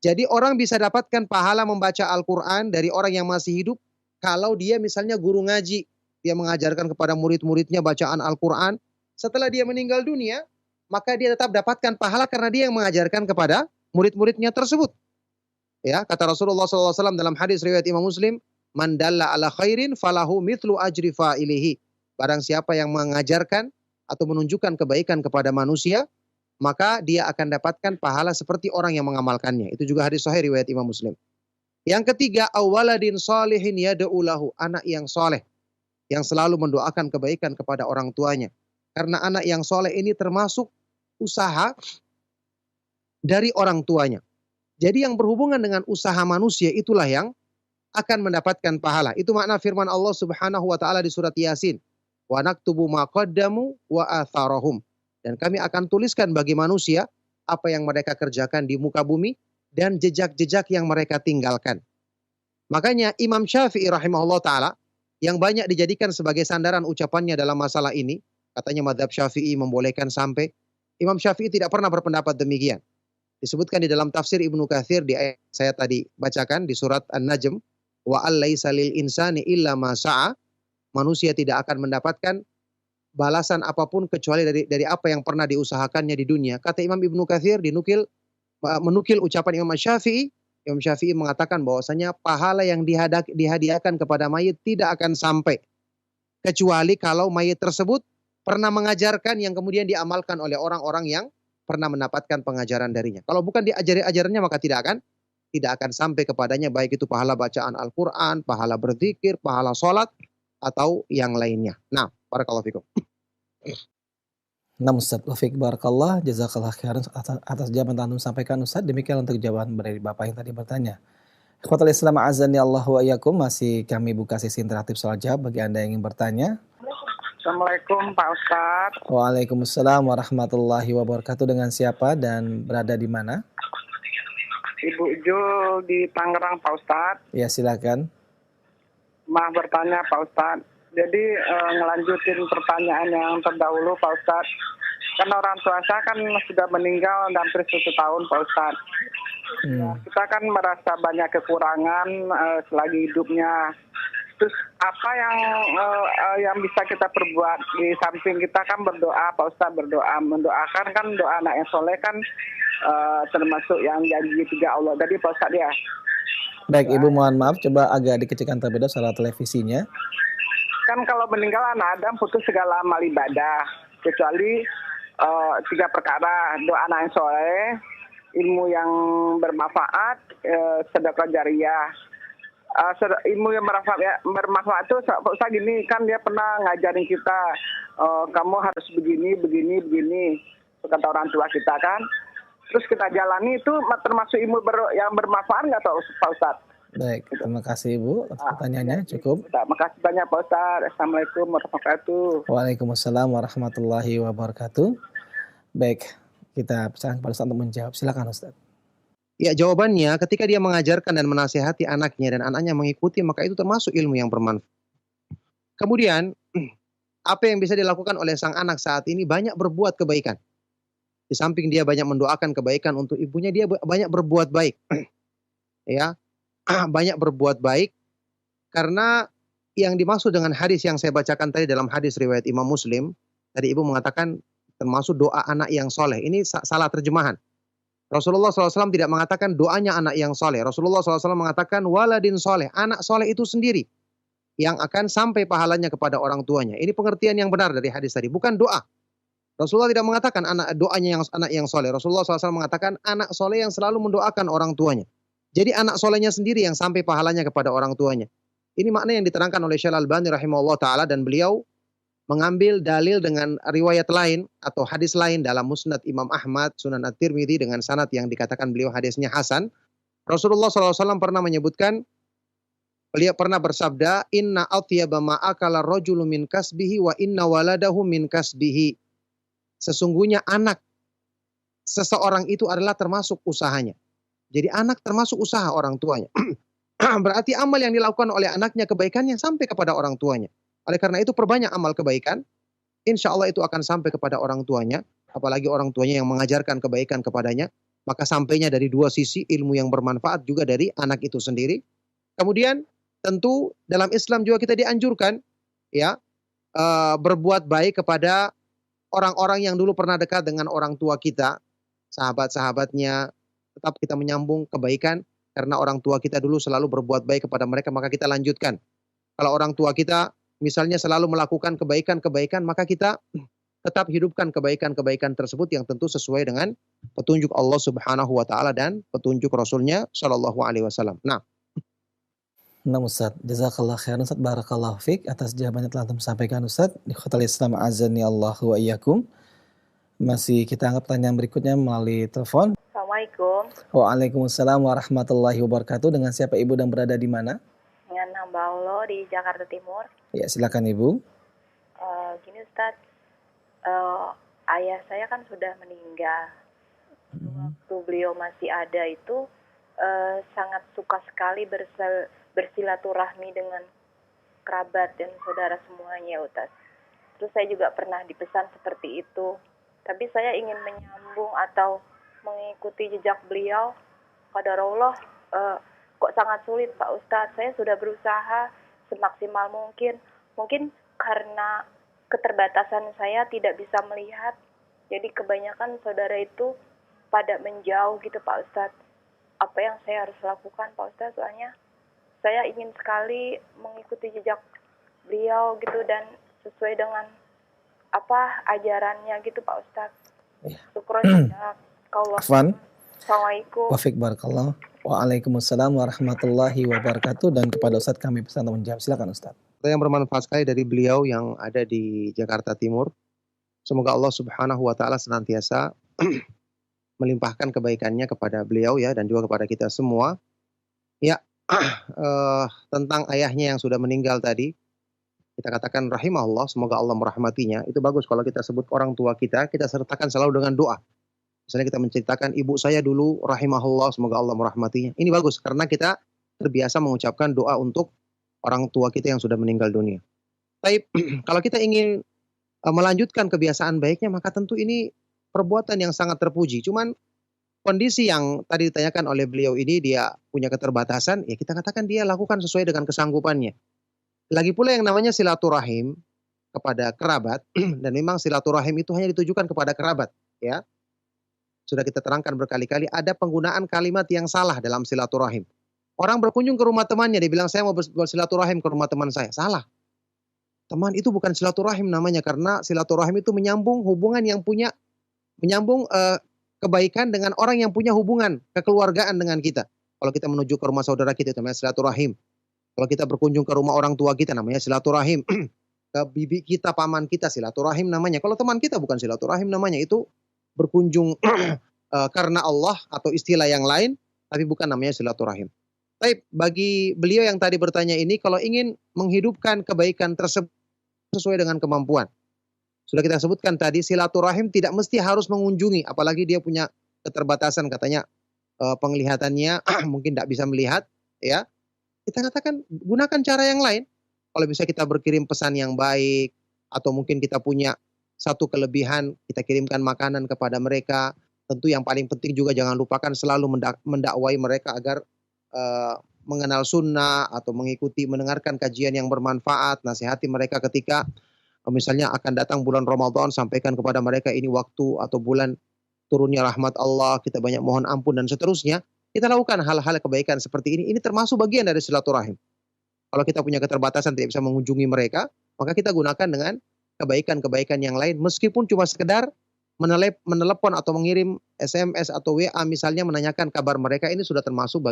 Jadi orang bisa dapatkan pahala membaca Al-Quran dari orang yang masih hidup. Kalau dia misalnya guru ngaji, dia mengajarkan kepada murid-muridnya bacaan Al-Quran. Setelah dia meninggal dunia, maka dia tetap dapatkan pahala karena dia yang mengajarkan kepada murid-muridnya tersebut. Ya, kata Rasulullah SAW dalam hadis riwayat Imam Muslim, "Man dalla ala khairin falahu mithlu ajri fa'ilihi." Barang siapa yang mengajarkan atau menunjukkan kebaikan kepada manusia, maka dia akan dapatkan pahala seperti orang yang mengamalkannya. Itu juga hadis sahih riwayat Imam Muslim. Yang ketiga, awaladin salihin yad'u lahu, anak yang soleh yang selalu mendoakan kebaikan kepada orang tuanya. Karena anak yang soleh ini termasuk usaha dari orang tuanya. Jadi yang berhubungan dengan usaha manusia itulah yang akan mendapatkan pahala. Itu makna firman Allah Subhanahu wa taala di surat Yasin. Wa naktubu ma qaddamu wa atharahum. Dan kami akan tuliskan bagi manusia apa yang mereka kerjakan di muka bumi dan jejak-jejak yang mereka tinggalkan. Makanya Imam Syafi'i rahimahullah ta'ala yang banyak dijadikan sebagai sandaran ucapannya dalam masalah ini, katanya mazhab Syafi'i membolehkan sampai, Imam Syafi'i tidak pernah berpendapat demikian. Disebutkan di dalam tafsir Ibnu Katsir di ayat saya tadi bacakan di surat An-Najm, wa allaisa lil insani illa ma sa'a, manusia tidak akan mendapatkan balasan apapun kecuali dari apa yang pernah diusahakannya di dunia. Kata Imam Ibnu Katsir menukil ucapan Imam Syafi'i. Imam Syafi'i mengatakan bahwasanya pahala yang dihadiahkan kepada mayit tidak akan sampai kecuali kalau mayit tersebut pernah mengajarkan yang kemudian diamalkan oleh orang-orang yang pernah mendapatkan pengajaran darinya. Kalau bukan diajari ajarannya maka tidak akan sampai kepadanya, baik itu pahala bacaan Al-Quran, pahala berzikir, pahala sholat, atau yang lainnya. Nah, barakallahu fikum. Nah Ustaz, Wafiq Barakallah, Jazakallah khairan atas jawaban yang sampaikan Ustaz. Demikian untuk jawaban dari Bapak yang tadi bertanya. Ikhwatul Islam azani Allah wa iyyakum, masih kami buka sesi interaktif soal jawab bagi Anda yang ingin bertanya. Assalamualaikum Pak Ustadz. Waalaikumsalam warahmatullahi wabarakatuh. Dengan siapa dan berada di mana? Ibu Jul di Tangerang Pak Ustadz. Ya silakan. Maaf bertanya Pak Ustadz. Jadi ngelanjutin pertanyaan yang terdahulu Pak Ustadz. Karena orang tua saya kan sudah meninggal hampir 1 tahun Pak Ustadz. Kita kan merasa banyak kekurangan selagi hidupnya. Terus apa yang bisa kita perbuat? Di samping kita kan berdoa Pak Ustadz, mendoakan kan doa anak yang soleh kan termasuk yang janji 3 Allah. Jadi Pak Ustadz ya. Baik Ibu, mohon maaf, coba agak dikecilkan terlebih dahulu suara televisinya. Kan kalau meninggal anak Adam putus segala amal ibadah, kecuali 3 perkara: doa anak yang soleh, ilmu yang bermanfaat, sedekah jariyah. Ilmu yang bermanfaat itu Ustaz gini, kan dia pernah ngajarin kita, kamu harus begini, kata orang tua kita kan. Terus kita jalani itu termasuk ilmu yang bermanfaat nggak Pak Ustaz? Baik, terima kasih Ibu atas pertanyaannya. Cukup. Terima kasih banyak Pak Ustaz. Assalamualaikum warahmatullahi wabarakatuh. Waalaikumsalam warahmatullahi wabarakatuh. Baik, kita persilakan kepada Ustaz untuk menjawab. Silakan Ustaz. Ya, jawabannya ketika dia mengajarkan dan menasihati anaknya dan anaknya mengikuti, maka itu termasuk ilmu yang bermanfaat. Kemudian, apa yang bisa dilakukan oleh sang anak saat ini? Banyak berbuat kebaikan. Di samping dia banyak mendoakan kebaikan untuk ibunya, dia banyak berbuat baik. Ya, banyak berbuat baik karena yang dimaksud dengan hadis yang saya bacakan tadi dalam hadis riwayat Imam Muslim, tadi ibu mengatakan termasuk doa anak yang soleh. Ini salah terjemahan. Rasulullah SAW tidak mengatakan doanya anak yang soleh. Rasulullah SAW mengatakan waladin soleh. Anak soleh itu sendiri yang akan sampai pahalanya kepada orang tuanya. Ini pengertian yang benar dari hadis tadi, bukan doa. Rasulullah tidak mengatakan doanya anak yang soleh. Rasulullah SAW mengatakan anak soleh yang selalu mendoakan orang tuanya. Jadi anak solehnya sendiri yang sampai pahalanya kepada orang tuanya. Ini makna yang diterangkan oleh Syekh Al-Albani rahimahullah ta'ala, dan beliau mengambil dalil dengan riwayat lain atau hadis lain dalam Musnad Imam Ahmad, Sunan At-Tirmidzi dengan sanad yang dikatakan beliau hadisnya hasan. Rasulullah SAW pernah menyebutkan, beliau pernah bersabda, inna atyaba ma akala rajulu min kasbihi wa inna waladahu min kasbihi. Sesungguhnya anak seseorang itu adalah termasuk usahanya. Jadi anak termasuk usaha orang tuanya. Berarti amal yang dilakukan oleh anaknya kebaikannya sampai kepada orang tuanya. Oleh karena itu perbanyak amal kebaikan, insya Allah itu akan sampai kepada orang tuanya. Apalagi orang tuanya yang mengajarkan kebaikan kepadanya, maka sampainya dari 2 sisi, ilmu yang bermanfaat juga dari anak itu sendiri. Kemudian tentu dalam Islam juga kita dianjurkan ya berbuat baik kepada orang-orang yang dulu pernah dekat dengan orang tua kita, sahabat-sahabatnya. Tetap kita menyambung kebaikan karena orang tua kita dulu selalu berbuat baik kepada mereka, maka kita lanjutkan. Kalau orang tua kita misalnya selalu melakukan kebaikan-kebaikan, maka kita tetap hidupkan kebaikan-kebaikan tersebut yang tentu sesuai dengan petunjuk Allah Subhanahu wa taala dan petunjuk Rasulnya Shallallahu alaihi wasallam. Nah, Ustaz, jazakallah khairan Ustaz, barakallahu fiik atas jawabannya telah disampaikan Ustaz. Di Ikhwatul Islam azani Allah wa iyyakum. Masih kita anggap pertanyaan berikutnya melalui telepon. Assalamualaikum. Waalaikumsalam warahmatullahi wabarakatuh. Dengan siapa Ibu dan berada di mana? Dengan hamba Allah di Jakarta Timur. Ya, silakan Ibu. Gini Ustaz, ayah saya kan sudah meninggal. Waktu beliau masih ada itu sangat suka sekali bersilaturahmi dengan kerabat dan saudara semuanya, Ustaz. Terus saya juga pernah dipesan seperti itu. Tapi saya ingin menyambung atau mengikuti jejak beliau. Qadarullah, kok sangat sulit Pak Ustadz. Saya sudah berusaha semaksimal mungkin. Mungkin karena keterbatasan saya tidak bisa melihat. Jadi kebanyakan saudara itu pada menjauh gitu Pak Ustadz. Apa yang saya harus lakukan Pak Ustadz? Soalnya saya ingin sekali mengikuti jejak beliau gitu dan sesuai dengan apa ajarannya gitu Pak Ustadz. Syukron jazakallah. Afwan. Assalamualaikum. Wafik barakallah. Waalaikumsalam warahmatullahi wabarakatuh. Dan kepada Ustadz kami pesan untuk menjawab. Silakan Ustadz. Yang bermanfaat sekali dari beliau yang ada di Jakarta Timur. Semoga Allah Subhanahu wa taala senantiasa melimpahkan kebaikannya kepada beliau ya dan juga kepada kita semua. Ya, tentang ayahnya yang sudah meninggal tadi, kita katakan rahimahullah, semoga Allah merahmatinya. Itu bagus kalau kita sebut orang tua kita sertakan selalu dengan doa. Misalnya kita menceritakan ibu saya dulu rahimahullah, semoga Allah merahmatinya. Ini bagus karena kita terbiasa mengucapkan doa untuk orang tua kita yang sudah meninggal dunia. Tapi kalau kita ingin melanjutkan kebiasaan baiknya, maka tentu ini perbuatan yang sangat terpuji. Cuman kondisi yang tadi ditanyakan oleh beliau ini, dia punya keterbatasan, ya kita katakan dia lakukan sesuai dengan kesanggupannya. Lagi pula yang namanya silaturahim kepada kerabat, dan memang silaturahim itu hanya ditujukan kepada kerabat, ya. Sudah kita terangkan berkali-kali, ada penggunaan kalimat yang salah dalam silaturahim. Orang berkunjung ke rumah temannya, dia bilang saya mau bersilaturahim ke rumah teman saya. Salah. Teman itu bukan silaturahim namanya, karena silaturahim itu menyambung hubungan yang punya, menyambung kebaikan dengan orang yang punya hubungan kekeluargaan dengan kita. Kalau kita menuju ke rumah saudara kita, itu namanya silaturahim. Kalau kita berkunjung ke rumah orang tua kita, namanya silaturahim. Ke bibi kita, paman kita, silaturahim namanya. Kalau teman kita bukan silaturahim namanya, itu berkunjung karena Allah atau istilah yang lain, tapi bukan namanya silaturahim. Tapi bagi beliau yang tadi bertanya ini, kalau ingin menghidupkan kebaikan tersebut sesuai dengan kemampuan. Sudah kita sebutkan tadi, silaturahim tidak mesti harus mengunjungi, apalagi dia punya keterbatasan, katanya penglihatannya mungkin tidak bisa melihat, ya. Kita katakan gunakan cara yang lain. Kalau bisa kita berkirim pesan yang baik, atau mungkin kita punya satu kelebihan, kita kirimkan makanan kepada mereka. Tentu yang paling penting juga jangan lupakan selalu mendakwai mereka agar mengenal sunnah atau mengikuti, mendengarkan kajian yang bermanfaat, nasihati mereka ketika misalnya akan datang bulan Ramadan, sampaikan kepada mereka ini waktu atau bulan turunnya rahmat Allah, kita banyak mohon ampun dan seterusnya. Kita lakukan hal-hal kebaikan seperti ini termasuk bagian dari silaturahim. Kalau kita punya keterbatasan tidak bisa mengunjungi mereka, maka kita gunakan dengan kebaikan-kebaikan yang lain, meskipun cuma sekedar menelepon atau mengirim SMS atau WA misalnya menanyakan kabar mereka, ini sudah termasuk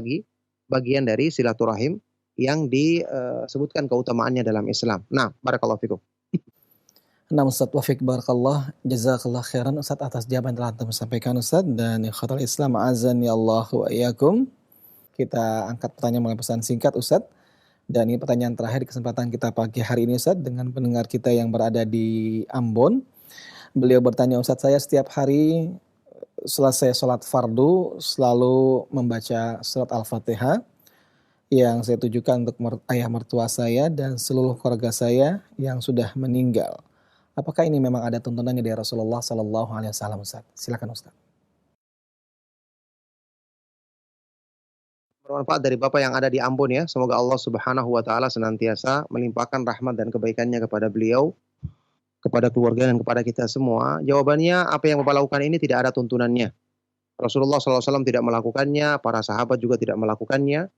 bagian dari silaturahim yang disebutkan keutamaannya dalam Islam. Nah, barakallahu fikum. Nah, Ustaz Wafik barakallah, jazakallah khairan Ustaz atas jawaban yang telah Anda sampaikan Ustaz. Dan ikhwatal Islam azan ya Allah wa iyyakum. Kita angkat pertanyaan melalui pesan singkat Ustaz. Dan ini pertanyaan terakhir di kesempatan kita pagi hari ini Ustaz, dengan pendengar kita yang berada di Ambon. Beliau bertanya, Ustaz, saya setiap hari selesai sholat fardu selalu membaca surat Al-Fatihah yang saya tujukan untuk ayah mertua saya dan seluruh keluarga saya yang sudah meninggal. Apakah ini memang ada tuntunannya dari Rasulullah Sallallahu Alaihi Wasallam, Ustaz? Silakan Ustaz. Bermanfaat dari Bapak yang ada di Ambon ya. Semoga Allah Subhanahu wa taala senantiasa melimpahkan rahmat dan kebaikannya kepada beliau, kepada keluarga dan kepada kita semua. Jawabannya, apa yang Bapak lakukan ini tidak ada tuntunannya. Rasulullah SAW tidak melakukannya, para sahabat juga tidak melakukannya.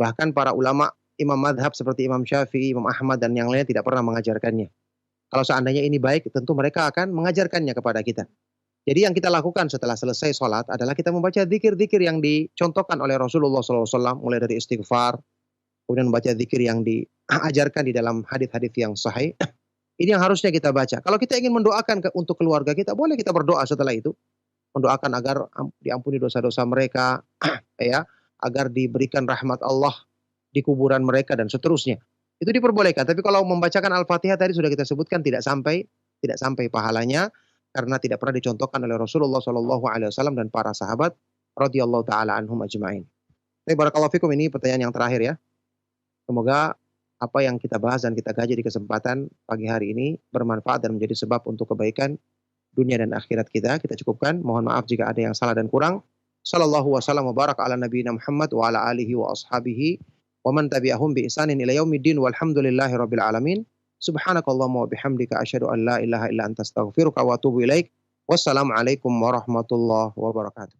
Bahkan para ulama imam madhab seperti Imam Syafi'i, Imam Ahmad dan yang lainnya tidak pernah mengajarkannya. Kalau seandainya ini baik, tentu mereka akan mengajarkannya kepada kita. Jadi yang kita lakukan setelah selesai sholat adalah kita membaca zikir-zikir yang dicontohkan oleh Rasulullah SAW, mulai dari istighfar, kemudian membaca zikir yang diajarkan di dalam hadis-hadis yang sahih. Ini yang harusnya kita baca. Kalau kita ingin mendoakan untuk keluarga kita, boleh kita berdoa setelah itu. Mendoakan agar diampuni dosa-dosa mereka, ya, agar diberikan rahmat Allah di kuburan mereka dan seterusnya. Itu diperbolehkan. Tapi kalau membacakan Al-Fatihah tadi sudah kita sebutkan tidak sampai pahalanya karena tidak pernah dicontohkan oleh Rasulullah SAW dan para sahabat radhiyallahu taala anhum ajma'in. Barakallahu fikum, ini pertanyaan yang terakhir ya. Semoga apa yang kita bahas dan kita kaji di kesempatan pagi hari ini bermanfaat dan menjadi sebab untuk kebaikan dunia dan akhirat kita. Kita cukupkan. Mohon maaf jika ada yang salah dan kurang. Sallallahu wasallam wa barak ala nabiyina Muhammad wa ala alihi wa ashabihi wa man tabi'ahum bi ihsanin ila yaumiddin walhamdulillahi rabbil alamin. Subhanakallahumma wa bihamdika asyhadu an la ilaha illa anta astaghfiruka wa atubu ilaik. Wassalamualaikum warahmatullahi wabarakatuh.